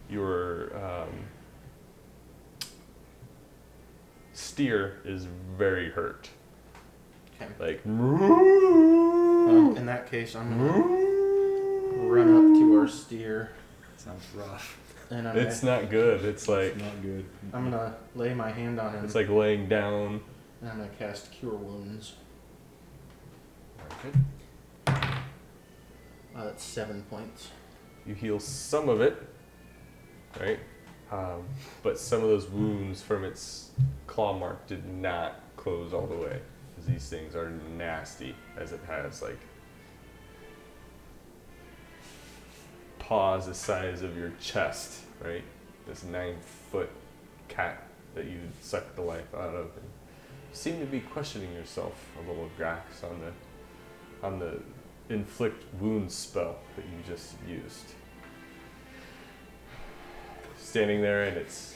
your steer is very hurt. Okay. Like. In that case, I'm gonna run up to our steer. Sounds rough. And It's not good. It's like. It's not good. I'm gonna lay my hand on him. It's like laying down. And I'm gonna cast Cure Wounds. Okay. That's 7 points. You heal some of it, right? But some of those wounds from its claw mark did not close all the way. Because these things are nasty, as it has like paws the size of your chest, right? This 9-foot cat that you sucked the life out of. And you seem to be questioning yourself a little, Grax, on the inflict wounds spell that you just used. Standing there, and it's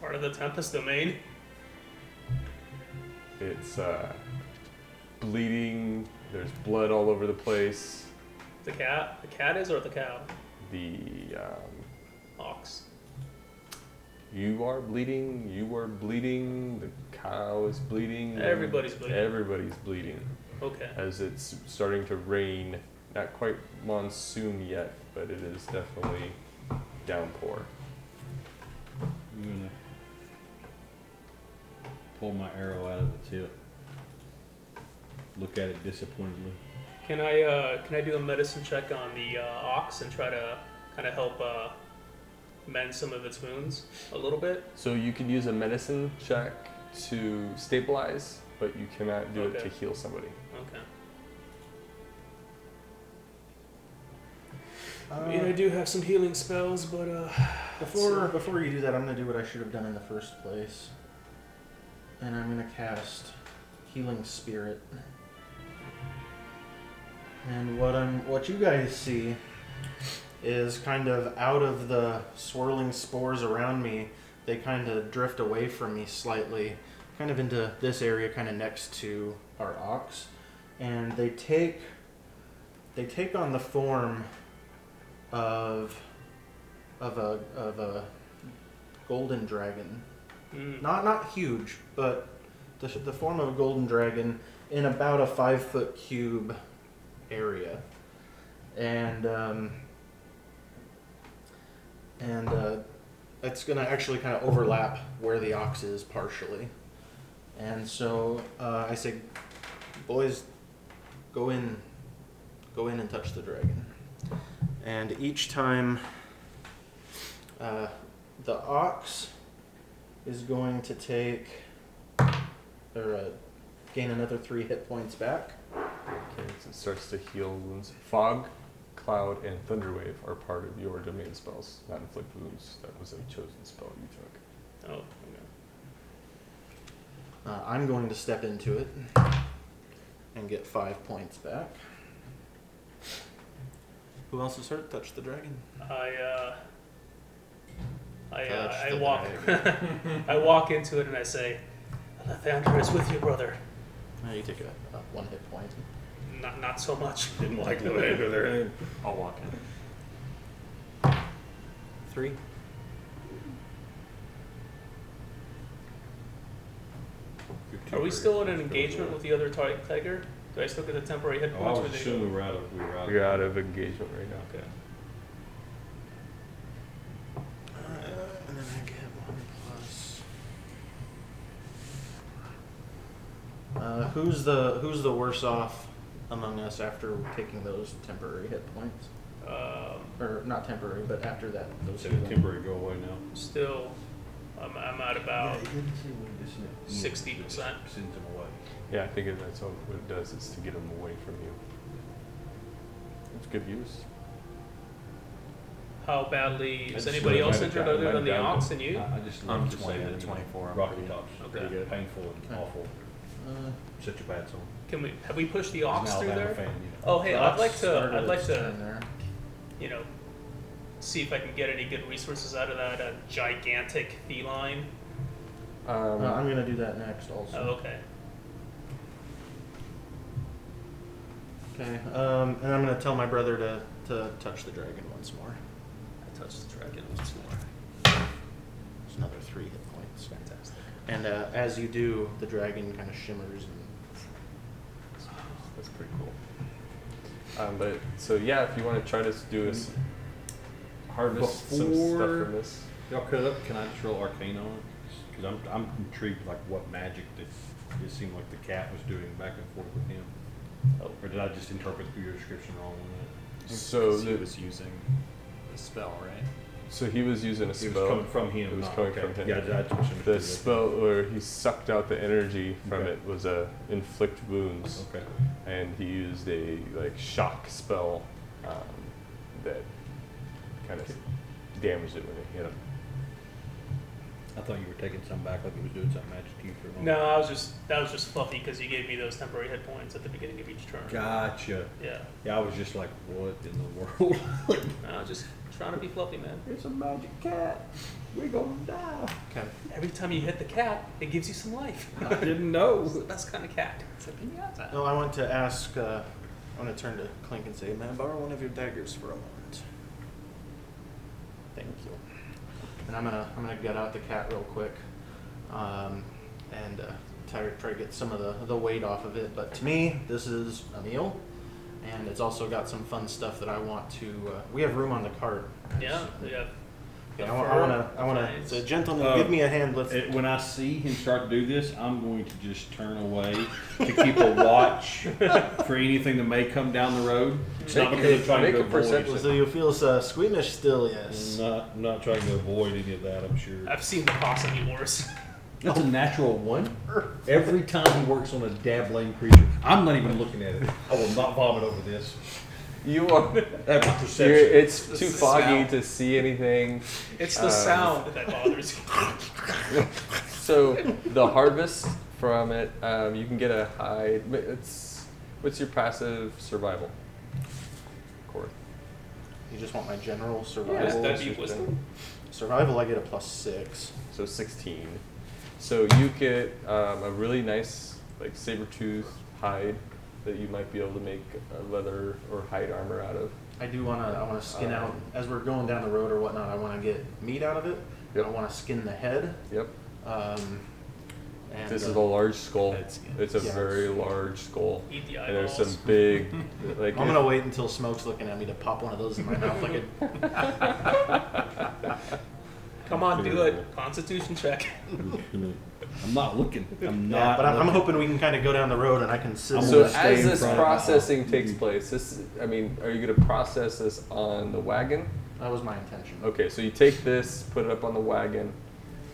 part of the Tempest domain. It's bleeding. There's blood all over the place. The cat is, or the cow? The Ox. you are bleeding. You are bleeding. The cow is bleeding. Everybody's bleeding. Everybody's bleeding. Okay. As it's starting to rain. Not quite monsoon yet, but it is definitely downpour. I'm gonna pull my arrow out of the tip. Look at it disappointedly. Can I do a medicine check on the ox and try to kind of help mend some of its wounds a little bit? So you can use a medicine check to stabilize, but you cannot do it to heal somebody. Okay. I mean, I do have some healing spells, but before you do that, I'm gonna do what I should have done in the first place, and I'm gonna cast Healing Spirit. And what you guys see is kind of out of the swirling spores around me, they kind of drift away from me slightly, kind of into this area, kind of next to our ox, and they take on the form of a golden dragon. Not huge, but the form of a golden dragon in about a 5-foot cube area, and it's gonna actually kind of overlap where the ox is partially, and so I say, boys, go in and touch the dragon. And each time the ox is going to take gain another 3 hit points back. Okay, so it starts to heal wounds. Fog, Cloud, and Thunderwave are part of your domain spells, not inflict wounds. That was a chosen spell you took. Oh, okay. I'm going to step into it and get 5 points back. Who else is hurt? Touch the dragon. I the walk. I walk into it and I say, "Lathander is with you, brother." You take a 1 hit point. Not so much. Didn't like the way there. I'll walk in. 3. Are we still in an engagement with the other tiger? Do I still get the temporary hit I points? would assume we were out of. You're out of engagement right now. Okay. And then I get 1 plus. Who's the worse off among us after taking those temporary hit points? Or not temporary, but after that, those So the temporary go away now. Still, I'm at about 60%. Sends them away. Yeah, I think that's what it does, is to get them away from you. It's good use. How badly is Just anybody else let it injured down, other let than it the down. ox and you? I just I'm love to 20 say to that, 24. I'm Rocky pretty Top's Okay. pretty good. Painful and awful. Such a bad song. Have we pushed the ox He's an through Alabama there? fan, you know. Oh, hey, The I'd ox like started to, its turn there. see if I can get any good resources out of that gigantic feline. I'm gonna do that next also. Oh, okay. Okay. And I'm gonna tell my brother to touch the dragon once more. get once more. It's another 3 hit points. Fantastic. And as you do, the dragon kind of shimmers and That's pretty cool. But so yeah, if you want to try to do this, harvest some stuff Before- from this. Y'all cut it up. Can I just roll Arcane on it? Because I'm intrigued, like what magic that it seemed like the cat was doing back and forth with him. Oh. Or did I just interpret your description wrong on So he was using the spell, right? so he was using a that? It spell. was coming from him. It was not- coming okay. from him. Yeah, I just misunderstood The that. spell where he sucked out the energy from Okay. it was a inflict wounds, Okay. and he used a like shock spell that kind of damaged it when it hit him. I thought you were taking some back, like it was doing something magic to you for a moment. No, that was just fluffy because you gave me those temporary hit points at the beginning of each turn. Gotcha. Yeah. Yeah, I was just like, what in the world? Like, No, just trying to be fluffy, man. it's a magic cat. We're gonna die. okay. Every time you hit the cat, it gives you some life. I didn't know. It's the best kind of cat. It's a pinata. No, I want to ask. I want to turn to Clink and say, "May I borrow one of your daggers for a moment?" Thank you. And I'm gonna get out the cat real quick, and try to get some of the weight off of it. But to me, this is a meal, and it's also got some fun stuff that I want to. We have room on the cart. Yeah, yeah. Yeah, I want to. So, gentlemen, give me a hand. Let's. When I see him start to do this, I'm going to just turn away to keep a watch for anything that may come down the road. It's not because I'm trying make to a avoid perception. So you feel squeamish still? Yes. I'm not trying to avoid any of that, I'm sure. I've seen the possum be worse. That's a natural one. Every time he works on a dabbling creature, I'm not even looking at it. I will not vomit over this. You are. That's my perception. It's It's too the foggy sound. to see anything. It's the sound that bothers you. So the harvest from it, you can get a hide. What's your passive survival? Cord. You just want my general Yes, survival. that'd be wisdom. Survival, I get a +6. So 16. So you get a really nice like saber-tooth hide that you might be able to make leather or hide armor out of. I want to skin out as we're going down the road or whatnot. I want to get meat out of it. Yep. I want to skin the head. Yep. And This is a large skull. Head skin. It's a Yeah. very large skull. Eat the And there's eyeballs. some big, like I'm gonna wait until Smoke's looking at me to pop one of those in my mouth like a. Come on, do it. Constitution check. I'm not looking. I'm Yeah, not. but I'm looking. hoping we can kind of go down the road and I can sit. I'm So gonna stay as in this front of the processing house. takes place, are you going to process this on the wagon? That was my intention. Okay, so you take this, put it up on the wagon,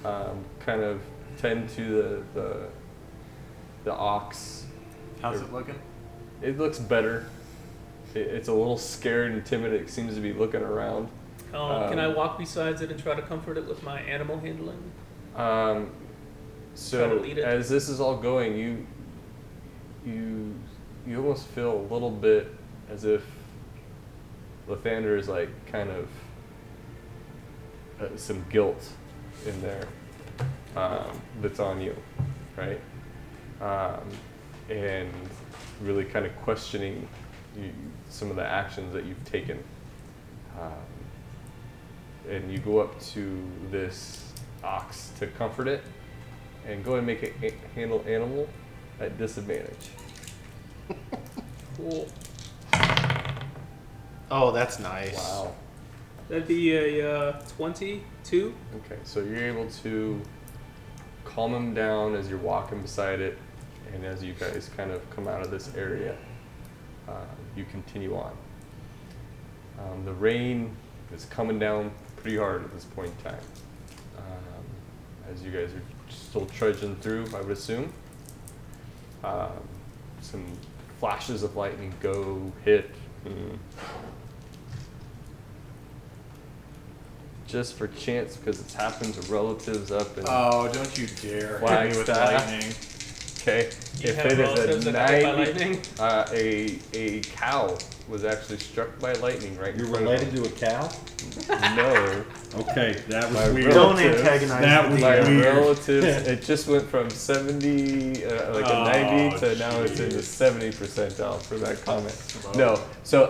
kind of tend to the ox. How's it looking? It looks better. It's a little scared and timid. It seems to be looking around. Can I walk besides it and try to comfort it with my animal handling? Try So to lead it. as this is all going, you almost feel a little bit as if Lathander is like kind of some guilt in there that's on you, right? And really kind of questioning some of the actions that you've taken. And you go up to this ox to comfort it, and go and make it handle animal at disadvantage. Cool. Oh, that's nice. Wow. That'd be a 22. Okay, so you're able to calm him down as you're walking beside it, and as you guys kind of come out of this area, you continue on. The rain is coming down pretty hard at this point in time. As you guys are still trudging through, I would assume. Some flashes of lightning go hit. Just for chance, because it's happened to relatives up in Oh, don't you dare hit me with Flagstaff. lightning. Okay. You If have it relatives is a that got hit by 90, lightning? a cow was actually struck by lightning right You're in front related to a cow? of him. No. Okay, that was My weird. Don't relatives- antagonize That the was My DM. weird. relatives, it just went from 70, like a 90 to now it's in the jeez. 70 percentile for that comment. No. So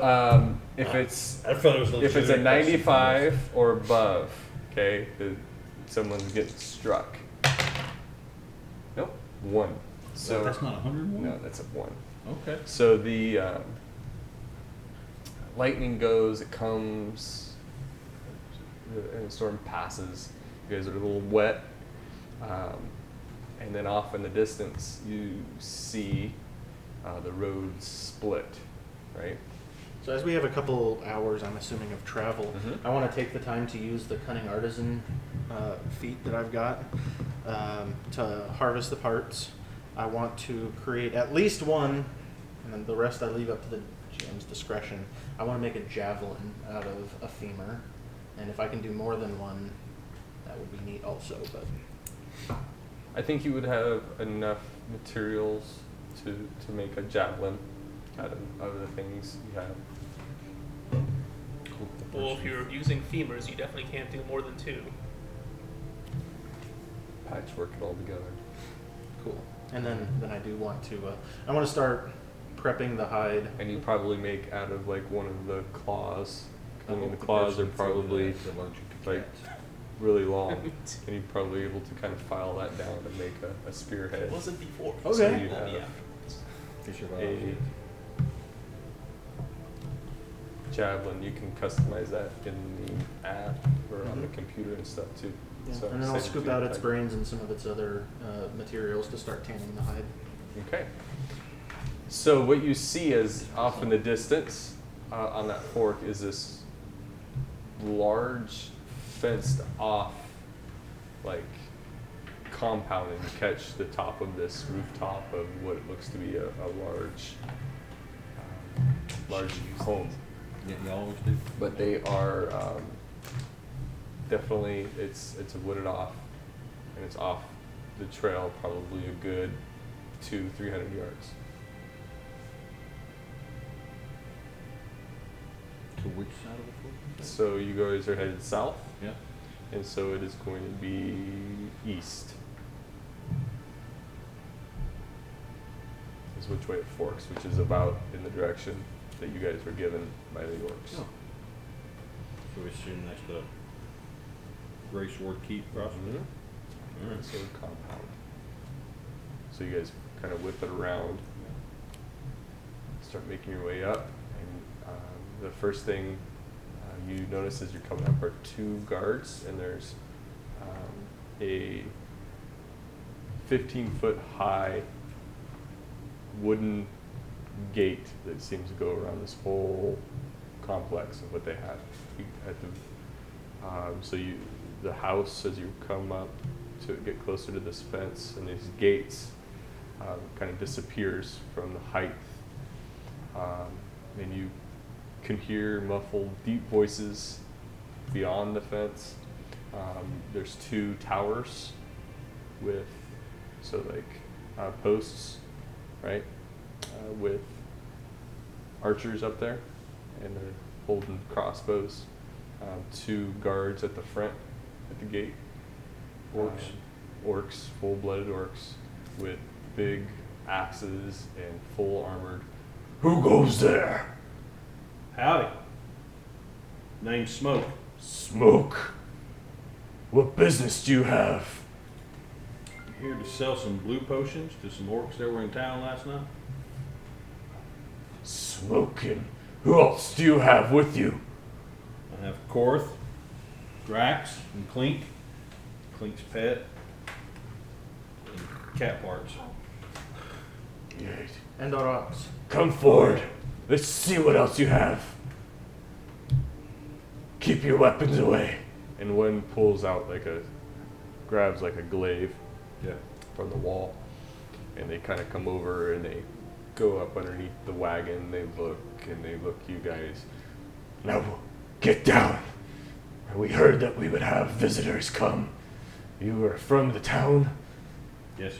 if it's I thought it was a if it's a legitimate question. 95 or above, okay, someone's getting struck. Nope, 1. So That's not 101? no, that's a 1. Okay. So the lightning goes, it comes, and the storm passes. You guys are a little wet, and then off in the distance you see the roads split, right? So as we have a couple hours, I'm assuming, of travel, Mhm. I want to take the time to use the cunning artisan feat that I've got to harvest the parts. I want to create at least one, and then the rest I leave up to the GM's discretion. I want to make a javelin out of a femur, and if I can do more than one, that would be neat also. But I think you would have enough materials to make a javelin out of the things you have. Well, if you're using femurs, you definitely can't do more than 2. Patchwork it all together. cool. And then I do want to. I want to start prepping the hide. And you probably make out of like one of the claws. I mean, the The claws person are probably is allergic to like cats. really long, and you're probably able to kind of file that down and make a spearhead. It wasn't before. Okay. So you It will be have afterwards. Fish are a allergic. javelin. You can customize that in the app or on the Mhm. computer and stuff too. Yeah. So And then I'll save scoop you out its time. brains and some of its other materials to start tanning the hide. Okay. So what you see is off in the distance on that fork is this large fenced off like compound, and you catch the top of this rooftop of what looks to be a large home. Yeah, you always do. But they are definitely it's wooded off, and it's off the trail probably a good 200-300 yards. To which side of the fork? So you guys are headed south, Yeah. and so it is going to be east. Is which way it forks, which is about in the direction that you guys were given by the orcs. Oh. So we're sitting next to Graysword Compound. Mhm. So compound. So you guys kind of whip it around, start making your way up, and the first thing you notice as you're coming up are 2 guards, and there's a 15-foot high wooden gate that seems to go around this whole complex of what they have. The house, as you come up to get closer to this fence and these gates, kind of disappears from the height, and you can hear muffled, deep voices beyond the fence. There's 2 towers with posts, right, with archers up there, and they're holding crossbows. 2 guards at the front at the gate. Orcs, full-blooded orcs with big axes and full armored. Who goes there? Howdy. Name's Smoke. Smoke. What business do you have? Here to sell some blue potions to some orcs that were in town last night. Smoking. Who else do you have with you? I have Korth, Drax, and Clink. Clink's pet. And cat parts. Great. And our ox. Come forward. Let's see what else you have. Keep your weapons away. And one pulls out grabs like a glaive Yeah. from the wall, and they kind of come over and they go up underneath the wagon. They look you guys. Now get down. We heard that we would have visitors come. You are from the town? Yes, sir.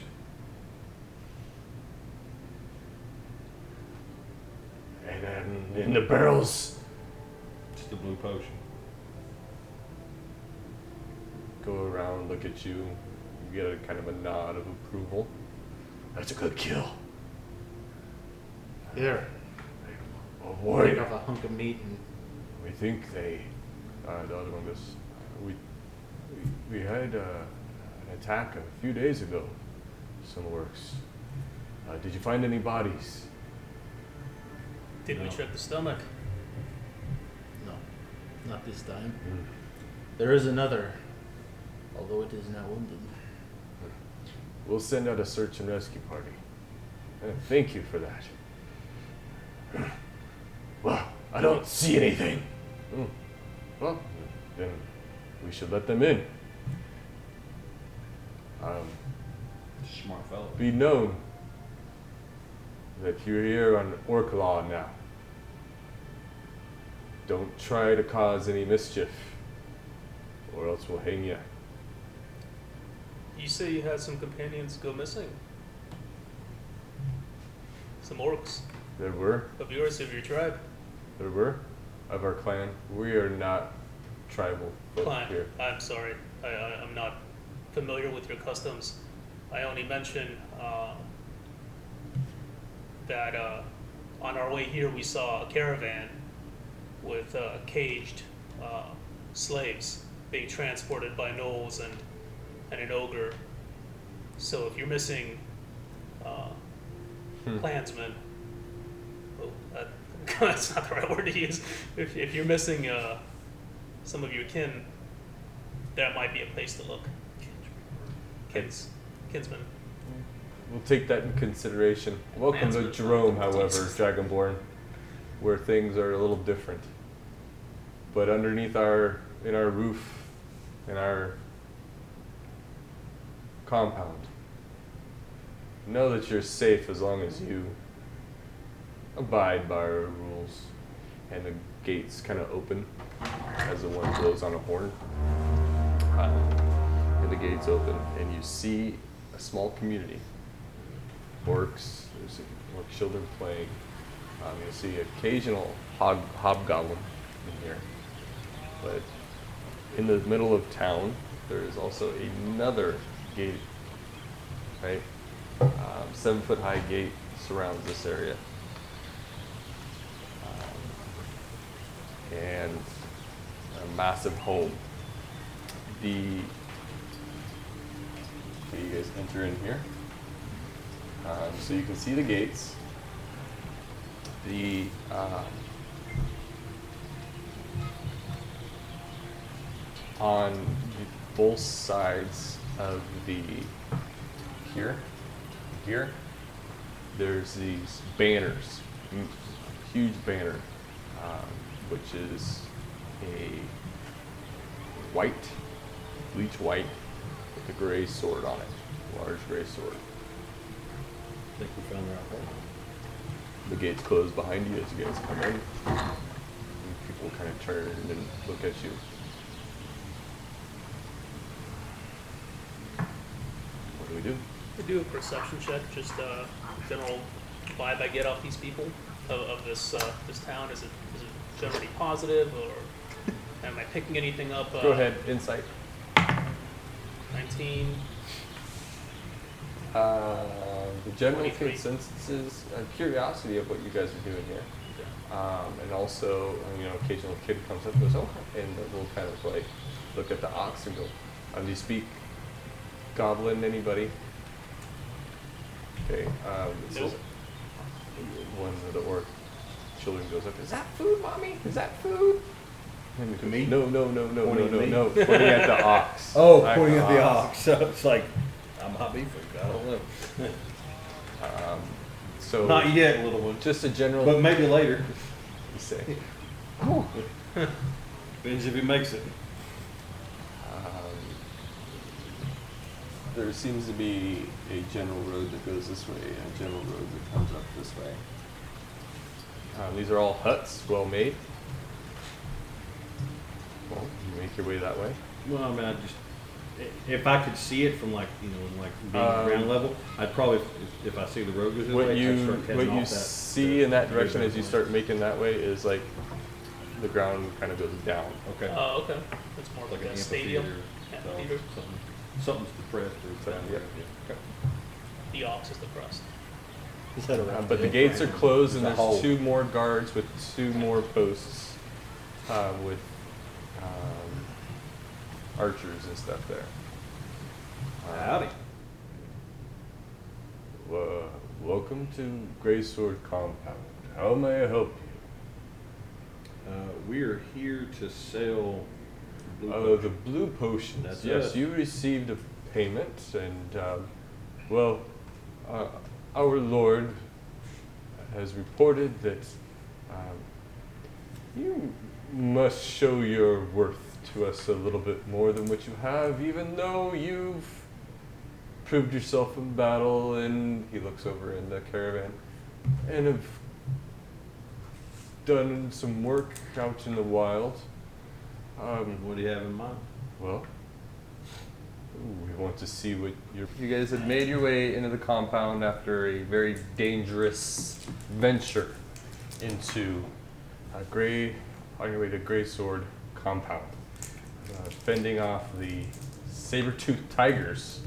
In the barrels. Just a blue potion. Go around, look at you. You get a kind of a nod of approval. That's a good kill. Here, Oh take boy. off a hunk of meat and We think they. The other one goes. We had an attack a few days ago. Some works. Did you find any bodies? Did we No. check the stomach? no, not this time. Mm. There is another, although it is now wounded. We'll send out a search and rescue party. Thank you for that. Well, I don't see anything. Well, then we should let them in. Smart fellow. Be known that you're here on Ork Law now. Don't try to cause any mischief, or else we'll hang you. You say you had some companions go missing. Some orcs There were, of yours, of your tribe. of our clan. We are not tribal folk Clan. here. I'm sorry. I'm not familiar with your customs. I only mention that on our way here we saw a caravan with caged slaves being transported by gnolls and an ogre. So if you're missing clansmen, that's not the right word to use. If you're missing some of your kin, that might be a place to look. Kinsmen. We'll take that in consideration. Welcome to Mansman. Jerome, however, Jesus. Dragonborn, where things are a little different. But underneath in our roof, in our compound, know that you're safe as long as you abide by our rules. And the gates kind of open as the one blows on a horn. And the gates open, and you see a small community. Orcs, there's orc children playing. You'll see occasional hobgoblin in here. But in the middle of town, there is also another gate, right? 7-foot high gate surrounds this area. And a massive home. So you guys enter in here. So you can see the gates. On both sides of here, there's these banners, huge banner, which is a bleach white, with a gray sword on it, large gray sword. I think we found the right one. The gates close behind you as you guys come in. And people kind of turn and look at you. What do we do? We do a perception check, just general vibe I get off these people of this town. Is it generally positive, or am I picking anything up? Go ahead, insight. 19. The general 23. consensus is curiosity of what you guys are doing here. And also, occasional kid comes up and goes, oh, and we'll kind of like look at the ox and go, do you speak goblin, anybody? Okay, this Nope. is one of the orc children goes up, is that food, mommy? Is that food? And To me? No, Pointing at me? pointing at the ox. Oh, Like pointing at the ox. So it's like, I might be food. I don't know. So Not yet, little one. just a general, But maybe later. you say. Depends if he makes it. There seems to be a general road that goes this way and a general road that comes up this way. These are all huts, well made. Well, you make your way that way. Well, I mean, I just if I could see it from like being ground level, I'd probably if I see the road goes this What way, I'd you start heading off that. see in that direction as you way. start making that way is like the ground kind of goes down. Okay. Oh, okay. It's more like a stadium. Amphitheater. Something's depressed or it's down Yeah. there. The ox is depressed. His head around. But the gates are closed, and There's a there's hole. 2 more guards with 2 more posts with archers and stuff there. Howdy. Welcome to Graysword Compound. How may I help We are here to sell blue you? potion. The blue potions. That's yes, us. you received a payment, and our lord has reported that you must show your worth to us a little bit more than what you have, even though you've proved yourself in battle. And he looks over in the caravan and have done some work out in the wild. What do you have in mind? Well, we want to see what you guys had made your way into the compound after a very dangerous venture into on your way to Graysword Compound, fending off the saber-toothed tigers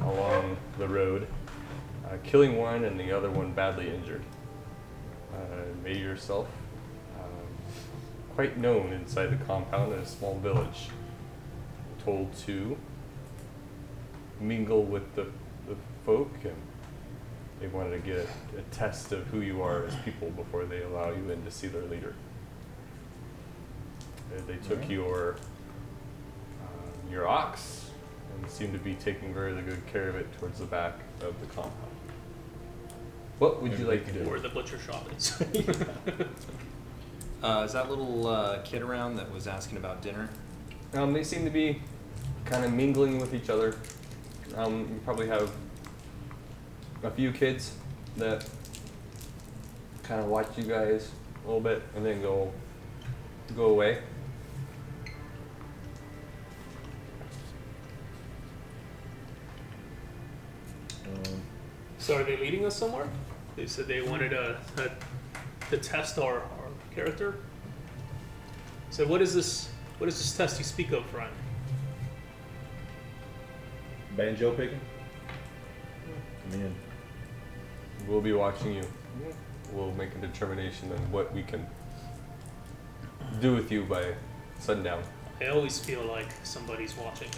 along the road, killing one and the other one badly injured. Made yourself quite known inside the compound in a small village. Told to mingle with the folk, and they wanted to get a test of who you are as people before they allow you in to see their leader. They took your ox and seemed to be taking very good care of it towards the back of the compound. What would you like to do? Where the butcher shop is. Is that little kid around that was asking about dinner? They seem to be kind of mingling with each other. You probably have a few kids that kind of watch you guys a little bit and then go away. So are they leading us somewhere? They said they wanted to test our character. So what is this test you speak of, friend? Banjo picking? Come in. We'll be watching you. We'll make a determination on what we can do with you by sundown. I always feel like somebody's watching me.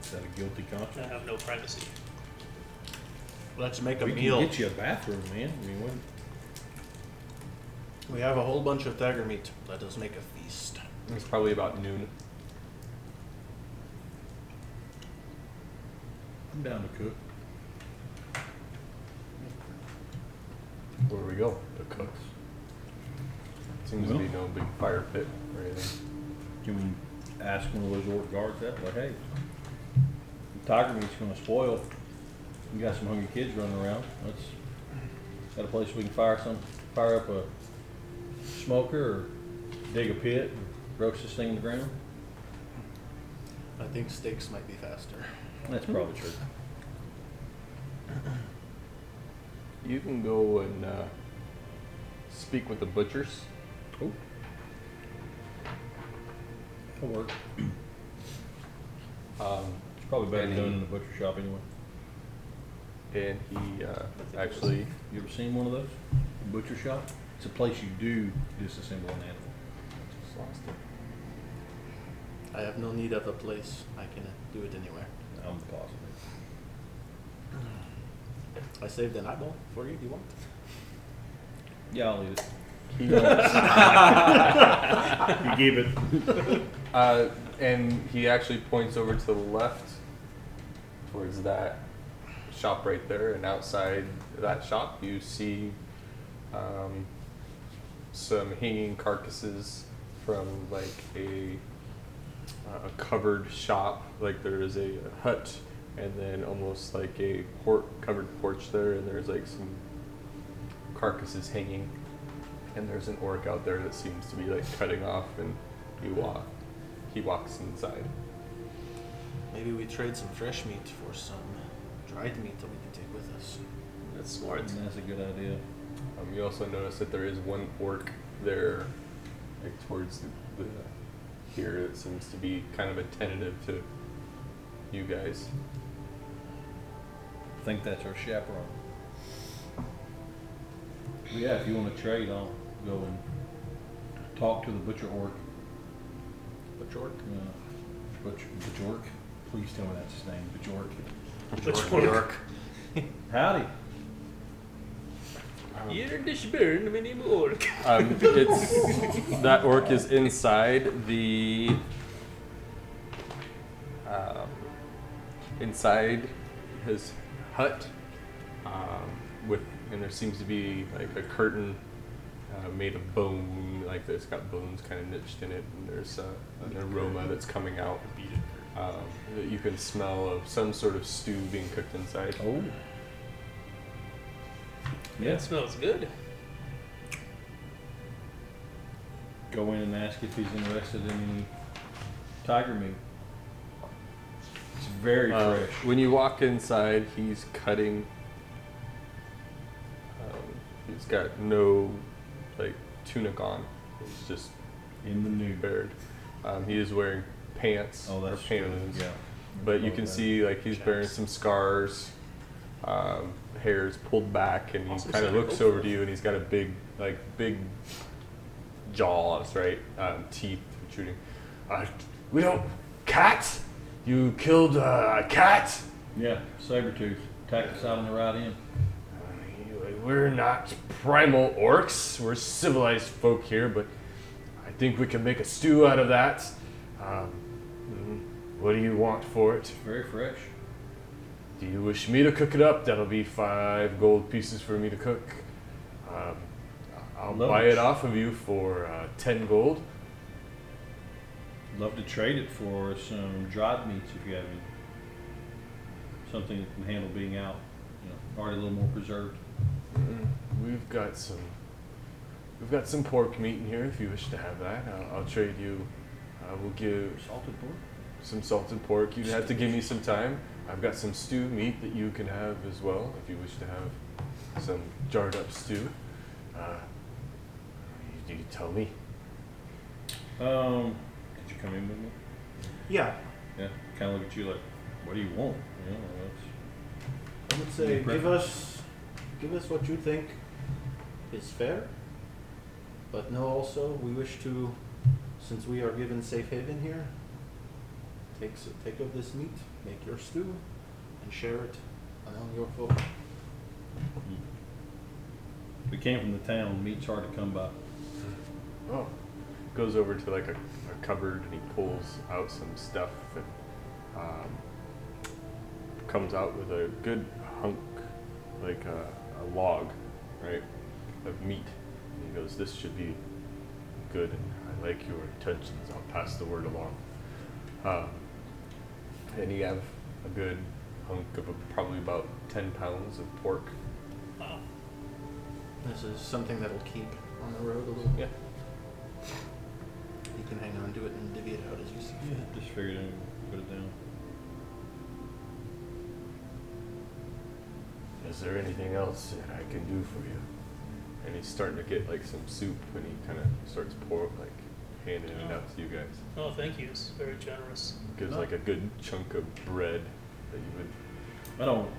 Is that a guilty I conscience? have no privacy. Let's make a We meal. can get you a bathroom, man. I mean, what? We have a whole bunch of tiger meat. Let us make a feast. It's probably about noon. I'm down to cook. Where do we go? The cooks. Seems to be no big fire pit or anything. Can we ask one of those orc guards that? Like, hey, the tiger meat's gonna spoil. We got some hungry kids running around. Let's got a place we can fire up a smoker or dig a pit and roast this thing in the ground. I think steaks might be faster. That's probably true. You can go and speak with the butchers. Oh. That'll work. It's probably better and done he- in the butcher shop anyway. And he actually, You ever seen one of those? A butcher shop? It's a place you do disassemble an animal. just lost it. I have no need of a place. I can do it anywhere. I'm positive. I saved an eyeball for you. Do you want? Yeah, I'll eat it. He, You give it. and he actually points over to the left towards that shop right there, and outside that shop you see some hanging carcasses from like a covered shop. Like there is a hut and then almost like a covered porch there, and there's like some carcasses hanging, and there's an orc out there that seems to be like cutting off, and he walks inside. Maybe we trade some fresh meat for some dried meat that we can take with us. That's smart. That's a good idea. You also notice that there is one orc there, like towards the here that seems to be kind of attentive to you guys. I think that's our chaperone. But yeah, if you want to trade, I'll go and talk to the butcher orc. Butcher orc? Butcher orc? Please tell me that's his name, butcher orc. Butcher orc. Howdy. You're this bird, my name is Ork. It's that orc is inside the inside his hut, and there seems to be like a curtain made of bone, like it's got bones kind of niched in it, and there's an aroma that's coming out that you can smell of some sort of stew being cooked inside. Oh. Yeah, it smells good. Go in and ask if he's interested in any tiger meat. It's very fresh. When you walk inside, he's cutting. He's got no like tunic on. He's just In the nude. bared. He is wearing pants Oh, or that's true. pantaloons, Yeah. but you can see like he's bearing some scars. Hair's pulled back, and he Awesome kind of Santa looks Claus. over to you, and he's got a big jaws, right? Teeth protruding. We don't cat. You killed a cat. Yeah, saber-tooth. Attacked us out on the right end. We're not primal orcs. We're civilized folk here, but I think we can make a stew out of that. What do you want for it? Very fresh. Do you wish me to cook it up? That'll be 5 gold pieces for me to cook. I'll Love buy it. it off of you for 10 gold. Love to trade it for some dried meats if you have any. Something that can handle being out. Already a little more preserved. We've got some pork meat in here if you wish to have that. I'll trade you. We'll give Salted pork? some salted pork. You'd have to give me some time. I've got some stew meat that you can have as well if you wish to have some jarred up stew. You tell me. Did you come in with me? Yeah. Yeah. Kind of look at you like, what do you want? I would say Any give us what you think is fair. But know also we wish to, since we are given safe haven here, take of this meat, make your stew, and share it among your folk. We came from the town. Meat's hard to come by. Oh. Goes over to like a cupboard, and he pulls out some stuff and comes out with a good hunk, like a log, right, of meat. And he goes, "This should be good, and I like your intentions. I'll pass the word along." And you have a good hunk of probably about 10 pounds of pork. Wow. This is something that'll keep on the road a little bit. Yeah. You can hang on to it and divvy it out as you see fit. Yeah, just figured I'd put it down. Is there anything else that I can do for you? And he's starting to get like some soup, and he kind of starts handing it out to you guys. Oh, thank you. It's very generous. Gives like a good chunk of bread that you would. I don't.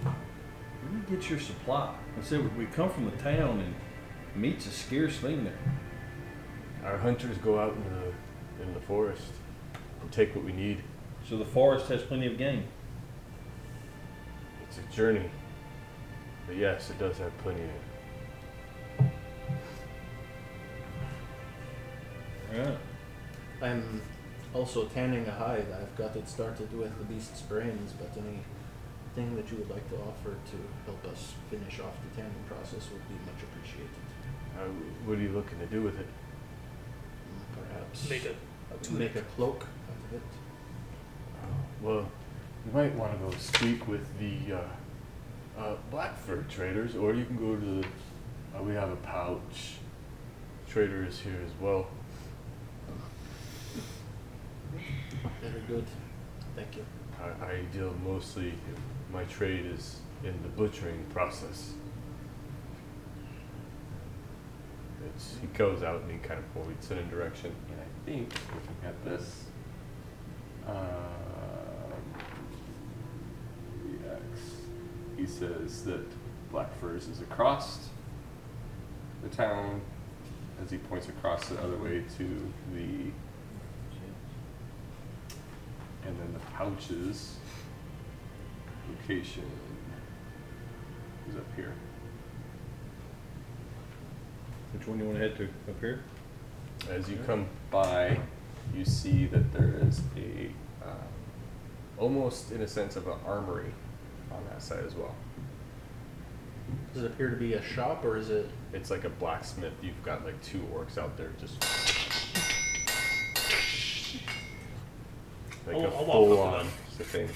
Where do you get your supply? I said we come from the town, and meat's a scarce thing there. Our hunters go out in the forest and take what we need. So the forest has plenty of game. It's a journey, but yes, it does have plenty of it. Yeah. I'm also tanning a hide. I've got it started with the beast's brains, but anything that you would like to offer to help us finish off the tanning process would be much appreciated. What are you looking to do with it? Perhaps Make a make a cloak out of it. Well, you might want to go speak with the black fur traders, or you can go to the. We have a pouch. Trader is here as well. good. Thank you. I deal mostly, my trade is in the butchering process. He goes out and he kind of points in a direction. And I think, looking at this, he says that Black Furs is across the town as he points across the other way to the, and then the pouches location is up here. Which one do you want to head to? Up here? As you come by, you see that there is a, almost in a sense of an armory on that side as well. Does it appear to be a shop or is it? It's like a blacksmith. You've got like 2 orcs out there just like I'll a walk up to full-on them. thing.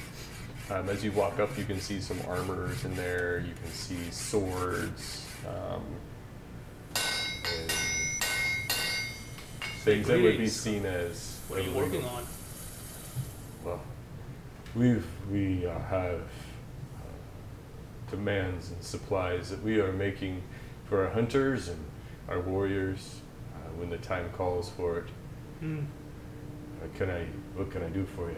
As you walk up, you can see some armors in there. You can see swords, and things that would be Greetings. seen as What are you illegal. working on? Well, we have demands and supplies that we are making for our hunters and our warriors when the time calls for it. What can I do for you?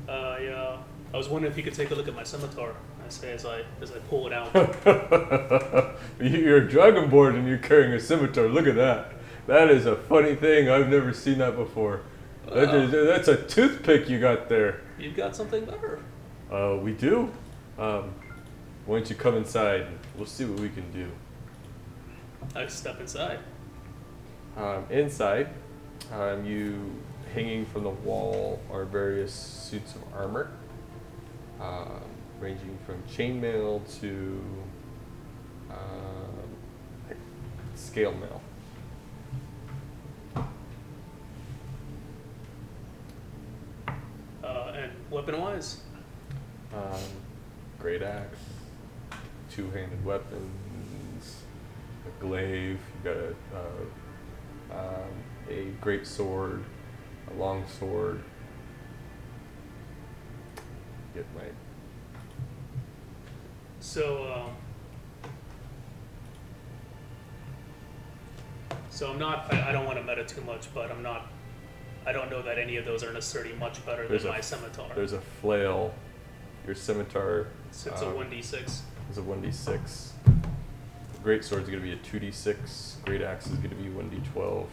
Yeah. I was wondering if you could take a look at my scimitar. I say as I pull it out. You're a dragonborn and you're carrying a scimitar. Look at that. That is a funny thing. I've never seen that before. That's a toothpick you got there. You've got something better. We do. Why don't you come inside and we'll see what we can do. I step inside. Inside, you hanging from the wall are various suits of armor, ranging from chainmail to scale mail. And weapon-wise, Great axe, 2-handed weapons, a glaive. You got a great sword, a long sword. Get my so I'm not. I don't want to meta too much, but I'm not. I don't know that any of those are necessarily much better than my scimitar. There's a flail. Your scimitar. So it's a 1d6. Is a 1d6. Great sword's gonna be a 2d6. Great axe is gonna be 1d12.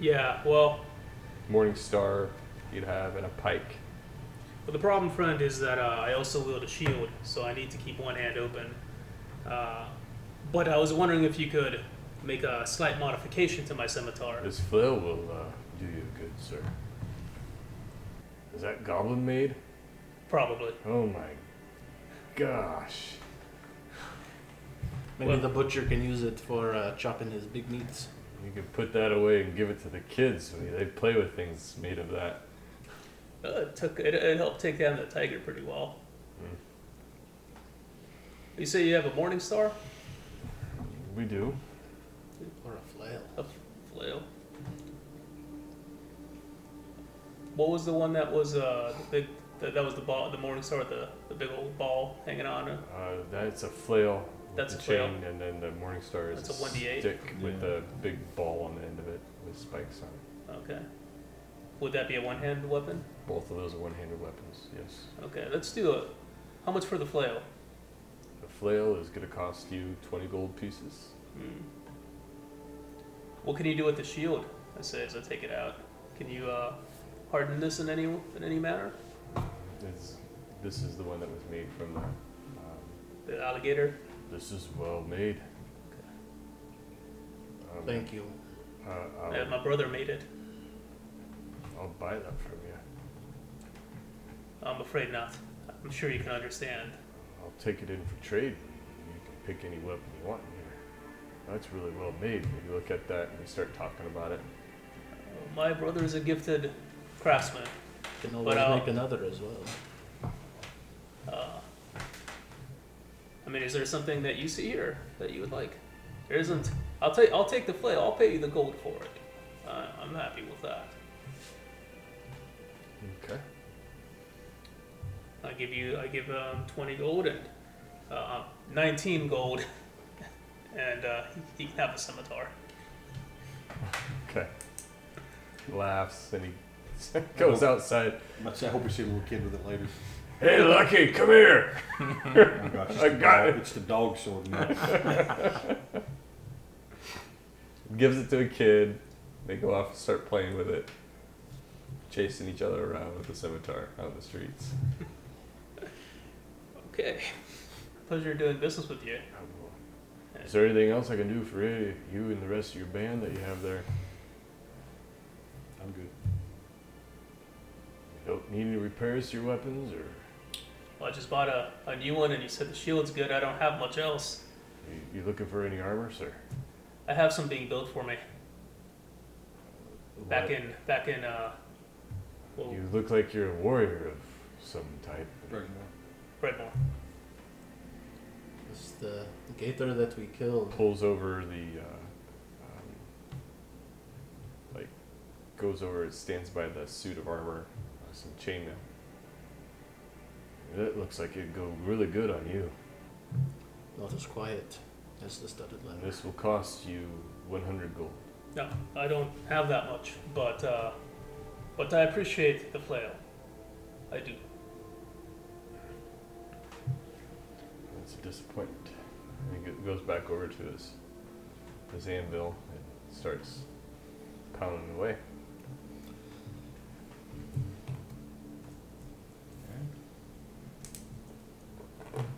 Yeah. Well, Morning star you'd have, and a pike. but the problem, friend, is that I also wield a shield, so I need to keep one hand open. But I was wondering if you could make a slight modification to my scimitar. This flail will do you good, sir. Is that goblin made? Probably. Oh my gosh. Maybe Well- the butcher can use it for chopping his big meats. You could put that away and give it to the kids. They play with things made of that. It helped take down the tiger pretty well. You say you have a morning star? We do. Or a flail. A flail. What was the one that was the big? That was the ball, the morning star with the big old ball hanging on it. That's a flail. With That's the a flail. chain, and then the morning star is That's a 1d8? stick with Yeah. a big ball on the end of it with spikes on it. Okay. Would that be a one-handed weapon? Both of those are one-handed weapons. Yes. Okay, let's do it. How much for the flail? The flail is going to cost you 20 gold pieces. What can you do with the shield? I say as I take it out. Can you harden this in any manner? This is the one that was made from The alligator. this is well made. Thank you. My brother made it. I'll buy that from you. I'm afraid not. I'm sure you can understand. I'll take it in for trade. You can pick any weapon you want in here. That's really well made. We look at that and we start talking about it. My brother is a gifted craftsman. Can always But, make another as well. I mean, is there something that you see here that you would like? There isn't. I'll take the flail. I'll pay you the gold for it. I'm happy with that. Okay. I give 20 gold and 19 gold, and he can have a scimitar. Okay. Laughs and he goes outside. I hope we see a little kid with it later. Hey, Lucky, come here. Oh gosh, it's I the got dog- it. It's the dog sword now. Gives it to a kid. They go off and start playing with it, chasing each other around with the scimitar out in the streets. Okay. Pleasure doing business with you. Is there anything else I can do for you and the rest of your band that you have there? I'm good. You don't need any repairs to your weapons, or Well, I just bought a new one, and you said the shield's good. I don't have much else. you looking for any armor, sir? I have some being built for me back What? in. Well, You look like you're a warrior of some type. Redmore. It's the gator that we killed. Pulls over the, like, goes over, it stands by the suit of armor, some chainmail. That looks like it'd go really good on you. Not as quiet as the studded And leather. this will cost you 100 gold. No, I don't have that much, but I appreciate the flail. I do. That's a disappointment. And he goes back over to his anvil and starts pounding away.